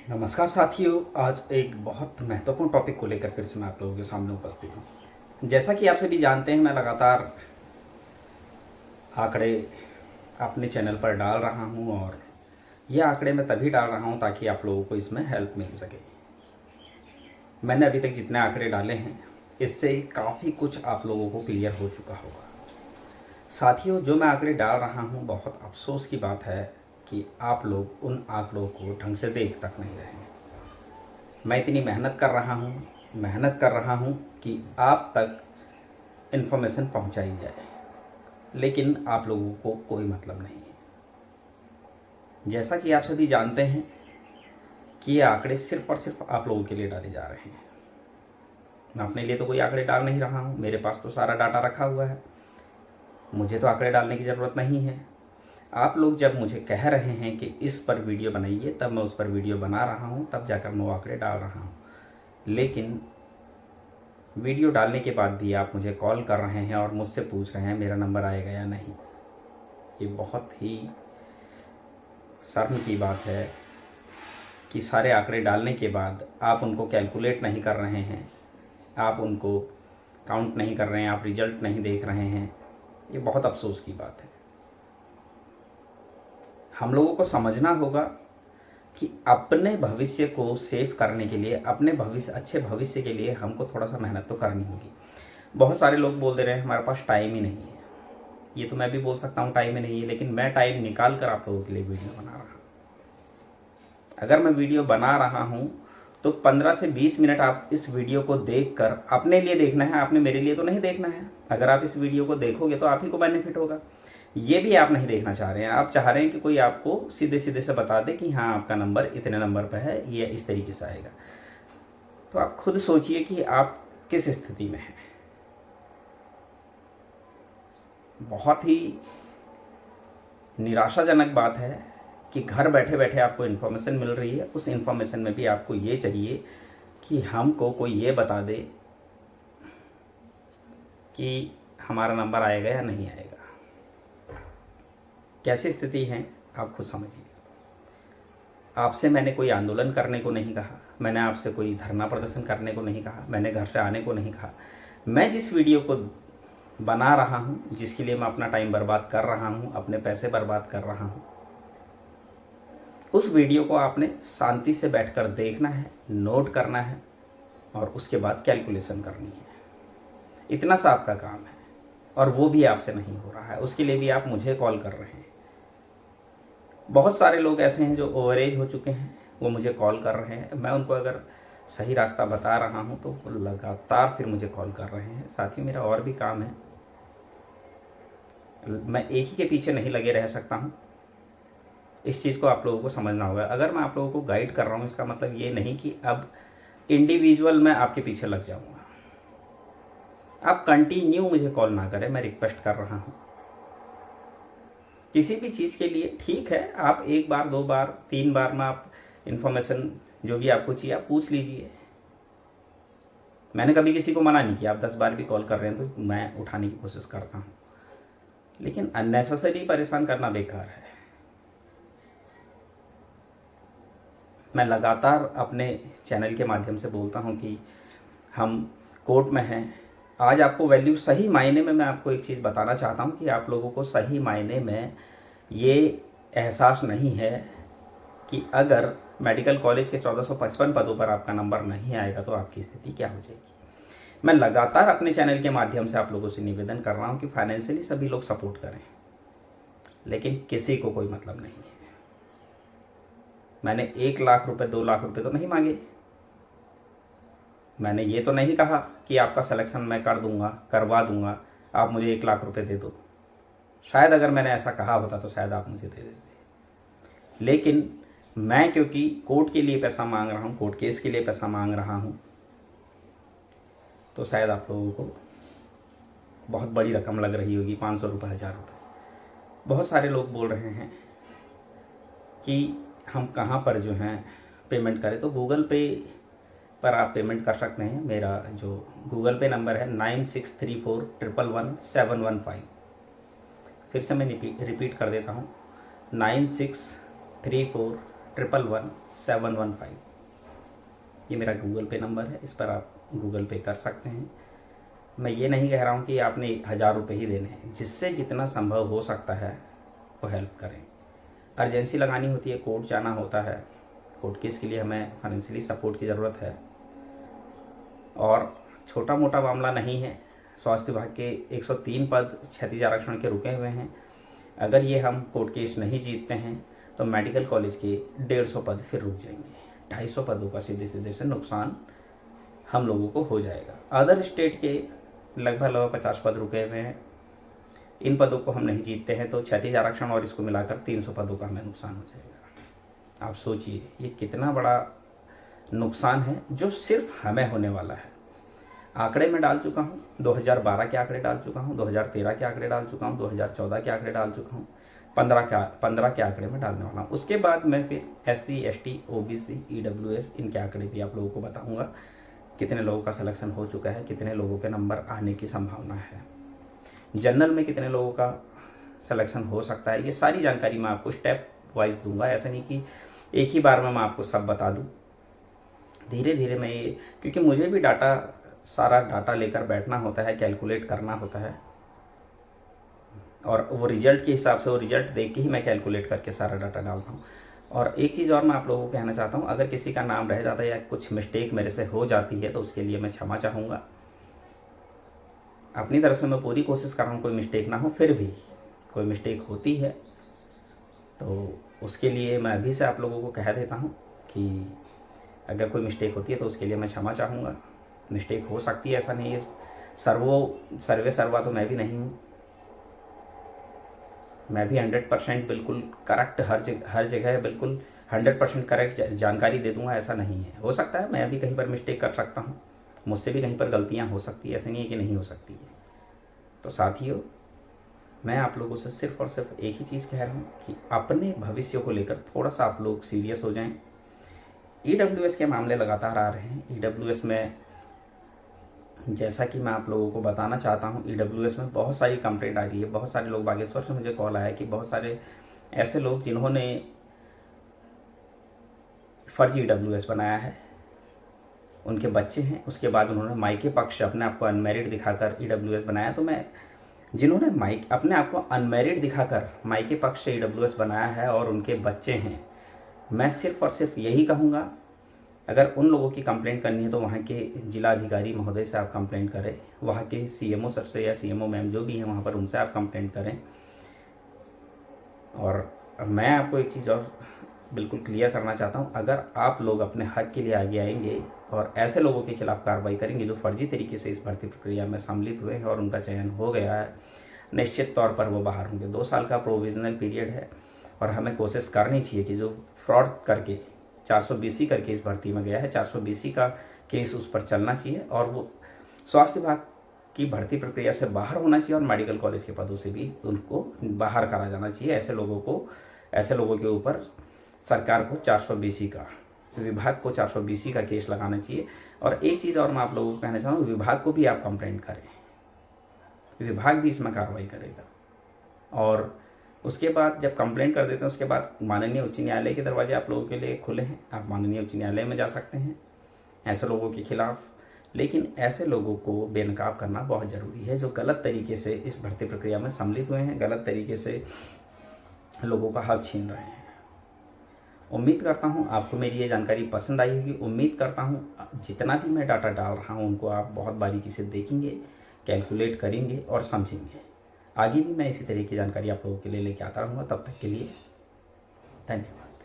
नमस्कार साथियों, आज एक बहुत महत्वपूर्ण टॉपिक को लेकर फिर से मैं आप लोगों के सामने उपस्थित हूँ। जैसा कि आप सभी जानते हैं, मैं लगातार आंकड़े अपने चैनल पर डाल रहा हूँ और ये आंकड़े मैं तभी डाल रहा हूँ ताकि आप लोगों को इसमें हेल्प मिल सके। मैंने अभी तक जितने आंकड़े डाले हैं इससे काफ़ी कुछ आप लोगों को क्लियर हो चुका होगा। साथियों, जो मैं आंकड़े डाल रहा हूँ, बहुत अफसोस की बात है कि आप लोग उन आंकड़ों को ढंग से देख तक नहीं रहे हैं। मैं इतनी मेहनत कर रहा हूँ कि आप तक इन्फॉर्मेशन पहुँचाई जाए, लेकिन आप लोगों को कोई मतलब नहीं है। जैसा कि आप सभी जानते हैं कि ये आंकड़े सिर्फ और सिर्फ आप लोगों के लिए डाले जा रहे हैं। मैं अपने लिए तो कोई आंकड़े डाल नहीं रहा हूँ, मेरे पास तो सारा डाटा रखा हुआ है, मुझे तो आंकड़े डालने की ज़रूरत नहीं है। आप लोग जब मुझे कह रहे हैं कि इस पर वीडियो बनाइए, तब मैं उस पर वीडियो बना रहा हूँ, तब जाकर मैं वो आंकड़े डाल रहा हूँ। लेकिन वीडियो डालने के बाद भी आप मुझे कॉल कर रहे हैं और मुझसे पूछ रहे हैं मेरा नंबर आएगा या नहीं। ये बहुत ही शर्म की बात है कि सारे आंकड़े डालने के बाद आप उनको कैलकुलेट नहीं कर रहे हैं, आप उनको काउंट नहीं कर रहे हैं, आप रिजल्ट नहीं देख रहे हैं। ये बहुत अफसोस की बात है। हम लोगों को समझना होगा कि अपने भविष्य को सेव करने के लिए, अपने अच्छे भविष्य के लिए हमको थोड़ा सा मेहनत तो करनी होगी। बहुत सारे लोग बोल दे रहे हैं हमारे पास टाइम ही नहीं है। ये तो मैं भी बोल सकता हूँ टाइम ही नहीं है, लेकिन मैं टाइम निकाल कर आप लोगों के लिए वीडियो बना रहा हूँ। अगर मैं वीडियो बना रहा हूँ तो 15 से 20 मिनट आप इस वीडियो को देखकर अपने लिए देखना है, आपने मेरे लिए तो नहीं देखना है। अगर आप इस वीडियो को देखोगे तो आप ही को बेनिफिट होगा। ये भी आप नहीं देखना चाह रहे हैं, आप चाह रहे हैं कि कोई आपको सीधे सीधे से बता दे कि हाँ आपका नंबर इतने नंबर पर है, ये इस तरीके से आएगा। तो आप खुद सोचिए कि आप किस स्थिति में हैं। बहुत ही निराशाजनक बात है कि घर बैठे बैठे आपको इन्फॉर्मेशन मिल रही है, उस इन्फॉर्मेशन में भी आपको ये चाहिए कि हमको कोई ये बता दे कि हमारा नंबर आएगा या नहीं आएगा। कैसी स्थिति है आप खुद समझिए। आपसे मैंने कोई आंदोलन करने को नहीं कहा, मैंने आपसे कोई धरना प्रदर्शन करने को नहीं कहा, मैंने घर से आने को नहीं कहा। मैं जिस वीडियो को बना रहा हूँ, जिसके लिए मैं अपना टाइम बर्बाद कर रहा हूँ, अपने पैसे बर्बाद कर रहा हूँ, उस वीडियो को आपने शांति से बैठकर देखना है, नोट करना है और उसके बाद कैलकुलेशन करनी है। इतना सा आपका काम है और वो भी आपसे नहीं हो रहा है। उसके लिए भी आप मुझे कॉल कर रहे हैं। बहुत सारे लोग ऐसे हैं जो ओवरेज हो चुके हैं, वो मुझे कॉल कर रहे हैं। मैं उनको अगर सही रास्ता बता रहा हूँ तो वो लगातार फिर मुझे कॉल कर रहे हैं। साथ ही मेरा और भी काम है, मैं एक ही के पीछे नहीं लगे रह सकता हूँ। इस चीज़ को आप लोगों को समझना होगा। अगर मैं आप लोगों को गाइड कर रहा हूँ, इसका मतलब ये नहीं कि अब इंडिविजुअल मैं आपके पीछे लग जाऊँगा। आप कंटिन्यू मुझे कॉल ना करें, मैं रिक्वेस्ट कर रहा हूँ। किसी भी चीज़ के लिए ठीक है, आप 1 बार 2 बार 3 बार में आप इन्फॉर्मेशन जो भी आपको चाहिए आप पूछ लीजिए। मैंने कभी किसी को मना नहीं किया। आप 10 बार भी कॉल कर रहे हैं तो मैं उठाने की कोशिश करता हूँ, लेकिन अननेसेसरी परेशान करना बेकार है। मैं लगातार अपने चैनल के माध्यम से बोलता हूँ कि हम कोर्ट में हैं। आज आपको वैल्यू सही मायने में, मैं आपको एक चीज़ बताना चाहता हूँ कि आप लोगों को सही मायने में ये एहसास नहीं है कि अगर मेडिकल कॉलेज के 1455 पदों पर आपका नंबर नहीं आएगा तो आपकी स्थिति क्या हो जाएगी। मैं लगातार अपने चैनल के माध्यम से आप लोगों से निवेदन कर रहा हूँ कि फाइनेंशियली सभी लोग सपोर्ट करें, लेकिन किसी को कोई मतलब नहीं है। मैंने 1 लाख रुपए 2 लाख रुपए तो नहीं मांगे। मैंने ये तो नहीं कहा कि आपका सिलेक्शन मैं कर दूंगा, करवा दूंगा, आप मुझे 1 लाख रुपए दे दो। शायद अगर मैंने ऐसा कहा होता तो शायद आप मुझे दे देते, लेकिन मैं क्योंकि कोर्ट के लिए पैसा मांग रहा हूँ, कोर्ट केस के लिए पैसा मांग रहा हूँ, तो शायद आप लोगों को बहुत बड़ी रकम लग रही होगी, 500 रुपये, 1000 रुपये। बहुत सारे लोग बोल रहे हैं कि हम कहाँ पर जो हैं पेमेंट करें, तो गूगल पे पर आप पेमेंट कर सकते हैं। मेरा जो गूगल पे नंबर है 9634111715। फिर से मैं रिपीट कर देता हूँ, 9634111715। 111715। ये मेरा गूगल पे नंबर है, इस पर आप गूगल पे कर सकते हैं। मैं ये नहीं कह रहा हूँ कि आपने 1000 रुपये ही देने हैं, जिससे जितना संभव हो सकता है वो हेल्प करें। अर्जेंसी लगानी होती है, कोर्ट जाना होता है, कोर्ट केस के लिए हमें फाइनेंशियली सपोर्ट की ज़रूरत है, और छोटा मोटा मामला नहीं है। स्वास्थ्य विभाग के 103 पद क्षैतिज आरक्षण के रुके हुए हैं। अगर ये हम कोर्ट केस नहीं जीतते हैं तो मेडिकल कॉलेज के 150 पद फिर रुक जाएंगे। 250 पदों का सीधे सीधे से नुकसान हम लोगों को हो जाएगा। अदर स्टेट के लगभग 50 पद रुके हुए हैं। इन पदों को हम नहीं जीतते हैं तो क्षैतिज आरक्षण और इसको मिलाकर 300 पदों का हमें नुकसान हो जाएगा। आप सोचिए ये कितना बड़ा नुकसान है जो सिर्फ हमें होने वाला है। आंकड़े में डाल चुका हूँ, 2012 के आंकड़े डाल चुका हूँ, 2013 के आंकड़े डाल चुका हूँ, 2014 के आंकड़े डाल चुका हूँ, 15 के आंकड़े में डालने वाला हूँ। उसके बाद मैं फिर SC ST OBC EWS इनके आंकड़े भी आप लोगों को बताऊँगा, कितने लोगों का सिलेक्शन हो चुका है, कितने लोगों के नंबर आने की संभावना है, जनरल में कितने लोगों का सिलेक्शन हो सकता है। ये सारी जानकारी मैं आपको स्टेप वाइज दूंगा, ऐसा नहीं कि एक ही बार में मैं आपको सब बता दूं। धीरे धीरे मैं ये, क्योंकि मुझे भी सारा डाटा लेकर बैठना होता है, कैलकुलेट करना होता है, और वो रिजल्ट के हिसाब से, वो रिजल्ट देख के ही मैं कैलकुलेट करके सारा डाटा डालता हूँ। और एक चीज़ और मैं आप लोगों को कहना चाहता हूँ, अगर किसी का नाम रह जाता है या कुछ मिस्टेक मेरे से हो जाती है तो उसके लिए मैं क्षमा चाहूँगा। अपनी तरफ से मैं पूरी कोशिश कर रहा हूँ कोई मिस्टेक ना हो, फिर भी कोई मिस्टेक होती है तो उसके लिए मैं अभी से आप लोगों को कह देता हूँ कि अगर कोई मिस्टेक होती है तो उसके लिए मैं क्षमा चाहूँगा। मिस्टेक हो सकती है, ऐसा नहीं है। सर्वे सर्वा तो मैं भी नहीं हूँ। मैं भी 100% बिल्कुल करेक्ट हर जगह बिल्कुल 100% करेक्ट जानकारी दे दूँगा, ऐसा नहीं है। हो सकता है मैं भी कहीं पर मिस्टेक कर सकता हूँ, मुझसे भी कहीं पर गलतियाँ हो सकती है, ऐसा नहीं है कि नहीं हो सकती है। तो साथियों, मैं आप लोगों से सिर्फ और सिर्फ एक ही चीज़ कह रहा हूँ कि अपने भविष्य को लेकर थोड़ा सा आप लोग सीरियस हो जाएं। EWS के मामले लगातार आ रहे हैं। EWS में जैसा कि मैं आप लोगों को बताना चाहता हूँ, EWS में बहुत सारी कंप्लेंट आ रही है। बहुत सारे लोग, बागेश्वर से मुझे कॉल आया कि बहुत सारे ऐसे लोग जिन्होंने फर्जी EWS बनाया है, उनके बच्चे हैं, उसके बाद उन्होंने मायके पक्ष अपने आप को अनमैरिड दिखाकर EWS बनाया। तो मैं, जिन्होंने अपने आप को अनमैरिड दिखाकर मायके पक्ष से EWS बनाया है और उनके बच्चे हैं, मैं सिर्फ और सिर्फ यही कहूँगा, अगर उन लोगों की कंप्लेंट करनी है तो वहाँ के जिला अधिकारी महोदय से आप कंप्लेंट करें, वहाँ के CMO सर से या CMO मैम जो भी हैं वहाँ पर, उनसे आप कंप्लेंट करें। और मैं आपको एक चीज़ और बिल्कुल क्लियर करना चाहता हूँ, अगर आप लोग अपने हक के लिए आगे आएंगे और ऐसे लोगों के खिलाफ कार्रवाई करेंगे जो फर्जी तरीके से इस भर्ती प्रक्रिया में सम्मिलित हुए हैं और उनका चयन हो गया है, निश्चित तौर पर वो बाहर होंगे। 2 साल का प्रोविजनल पीरियड है और हमें कोशिश करनी चाहिए कि जो फ्रॉड करके 420 करके इस भर्ती में गया है, 420 का केस उस पर चलना चाहिए और वो स्वास्थ्य विभाग की भर्ती प्रक्रिया से बाहर होना चाहिए और मेडिकल कॉलेज के पदों से भी उनको बाहर करा जाना चाहिए। ऐसे लोगों के ऊपर सरकार को 420 का, विभाग को 420 का केस लगाना चाहिए। और एक चीज़ और मैं आप लोगों को कहना चाहूँ, विभाग को भी आप कंप्लेंट करें, विभाग भी इसमें कार्रवाई करेगा। और उसके बाद जब कंप्लेंट कर देते हैं, उसके बाद माननीय उच्च न्यायालय के दरवाजे आप लोगों के लिए खुले हैं, आप माननीय उच्च न्यायालय में जा सकते हैं ऐसे लोगों के खिलाफ। लेकिन ऐसे लोगों को बेनकाब करना बहुत ज़रूरी है जो गलत तरीके से इस भर्ती प्रक्रिया में सम्मिलित हुए हैं, गलत तरीके से लोगों का हक छीन रहे हैं। उम्मीद करता हूँ आपको मेरी ये जानकारी पसंद आई होगी। उम्मीद करता हूँ जितना भी मैं डाटा डाल रहा हूँ उनको आप बहुत बारीकी से देखेंगे, कैलकुलेट करेंगे और समझेंगे। आगे भी मैं इसी तरह की जानकारी आप लोगों के लिए लेके आता रहूँगा। तब तक के लिए धन्यवाद।